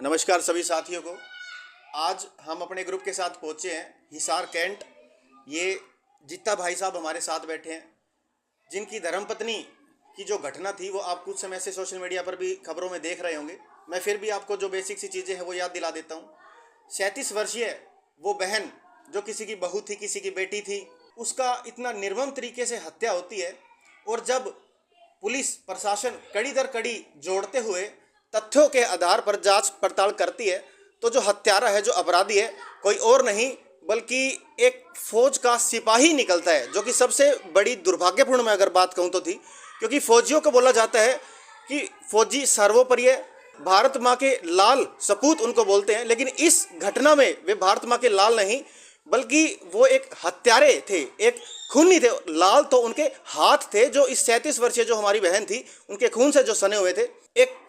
नमस्कार सभी साथियों को। आज हम अपने ग्रुप के साथ पहुंचे हैं हिसार कैंट। ये जित्ता भाई साहब हमारे साथ बैठे हैं, जिनकी धर्मपत्नी की जो घटना थी वो आप कुछ समय से सोशल मीडिया पर भी खबरों में देख रहे होंगे। मैं फिर भी आपको जो बेसिक सी चीज़ें हैं वो याद दिला देता हूँ। 37 वर्षीय वो बहन जो किसी की बहू थी, किसी की बेटी थी, उसका इतना निर्मम तरीके से हत्या होती है। और जब पुलिस प्रशासन कड़ी दर कड़ी जोड़ते हुए तथ्यों के आधार पर जांच पड़ताल करती है, तो जो हत्यारा है, जो अपराधी है, कोई और नहीं बल्कि एक फौज का सिपाही निकलता है, जो कि सबसे बड़ी दुर्भाग्यपूर्ण मैं अगर बात कहूँ तो थी। क्योंकि फौजियों को बोला जाता है कि फौजी सर्वोपरि है, भारत माँ के लाल सपूत उनको बोलते हैं। लेकिन इस घटना में वे भारत माँ के लाल नहीं बल्कि वो एक हत्यारे थे, एक खूनी थे। लाल तो उनके हाथ थे जो इस 37 वर्षीय जो हमारी बहन थी उनके खून से जो सने हुए थे। एक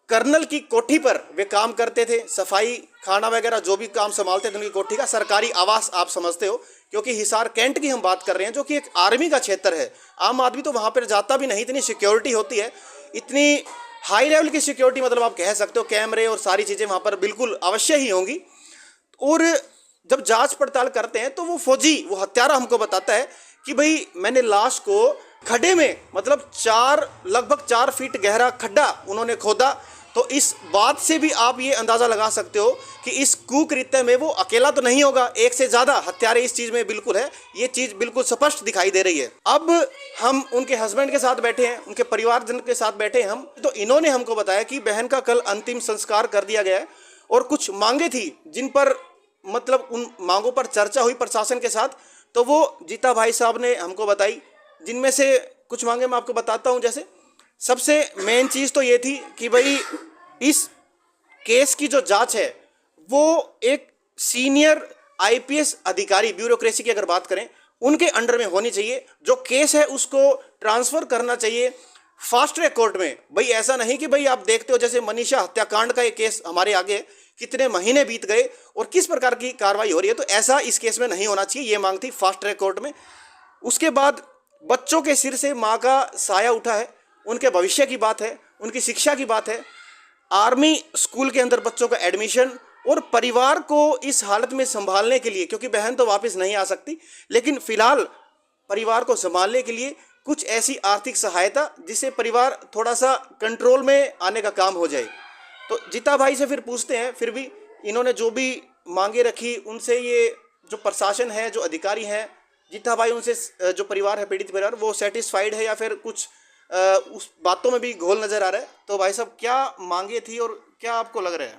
कर्नल की कोठी पर वे काम करते थे, सफाई खाना वगैरह जो भी काम संभालते थे उनकी कोठी का। सरकारी आवास आप समझते हो, क्योंकि हिसार कैंट की हम बात कर रहे हैं जो कि एक आर्मी का क्षेत्र है। आम आदमी तो वहाँ पर जाता भी नहीं, इतनी सिक्योरिटी होती है, इतनी हाई लेवल की सिक्योरिटी, मतलब आप कह सकते हो कैमरे और सारी चीज़ें वहाँ पर बिल्कुल अवश्य ही होंगी। और जब जांच पड़ताल करते हैं तो वो फौजी, वो हत्यारा हमको बताता है कि भाई मैंने लाश को खड्डे में, मतलब लगभग 4 फीट गहरा खड्डा उन्होंने खोदा। तो इस बात से भी आप ये अंदाज़ा लगा सकते हो कि इस कुकृत्य में वो अकेला तो नहीं होगा, एक से ज़्यादा हत्यारे इस चीज़ में बिल्कुल है। ये चीज़ बिल्कुल स्पष्ट दिखाई दे रही है। अब हम उनके हस्बैंड के साथ बैठे हैं, उनके परिवारजन के साथ बैठे हैं हम, तो इन्होंने हमको बताया कि बहन का कल अंतिम संस्कार कर दिया गया है और कुछ मांगे थी जिन पर, मतलब उन मांगों पर चर्चा हुई प्रशासन के साथ। तो वो जीता भाई साहब ने हमको बताई, जिनमें से कुछ मांगे मैं आपको बताता हूँ। जैसे सबसे मेन चीज़ तो ये थी कि भाई इस केस की जो जांच है वो एक सीनियर आईपीएस अधिकारी, ब्यूरोक्रेसी की अगर बात करें, उनके अंडर में होनी चाहिए। जो केस है उसको ट्रांसफ़र करना चाहिए फास्ट ट्रैक कोर्ट में। भाई ऐसा नहीं कि भाई आप देखते हो जैसे मनीषा हत्याकांड का एक केस हमारे आगे, कितने महीने बीत गए और किस प्रकार की कार्रवाई हो रही है, तो ऐसा इस केस में नहीं होना चाहिए। ये मांग थी फास्ट ट्रैक कोर्ट में। उसके बाद बच्चों के सिर से माँ का साया उठा है, उनके भविष्य की बात है, उनकी शिक्षा की बात है, आर्मी स्कूल के अंदर बच्चों का एडमिशन, और परिवार को इस हालत में संभालने के लिए, क्योंकि बहन तो वापस नहीं आ सकती, लेकिन फिलहाल परिवार को संभालने के लिए कुछ ऐसी आर्थिक सहायता जिससे परिवार थोड़ा सा कंट्रोल में आने का काम हो जाए। तो जीता भाई से फिर पूछते हैं, फिर भी इन्होंने जो भी मांगे रखी उनसे, ये जो प्रशासन है, जो अधिकारी हैं, जीता भाई उनसे, जो परिवार है, पीड़ित परिवार, वो सेटिस्फाइड है या फिर कुछ उस बातों में भी घोल नज़र आ रहा है। तो भाई साहब क्या मांगे थी और क्या आपको लग रहा है?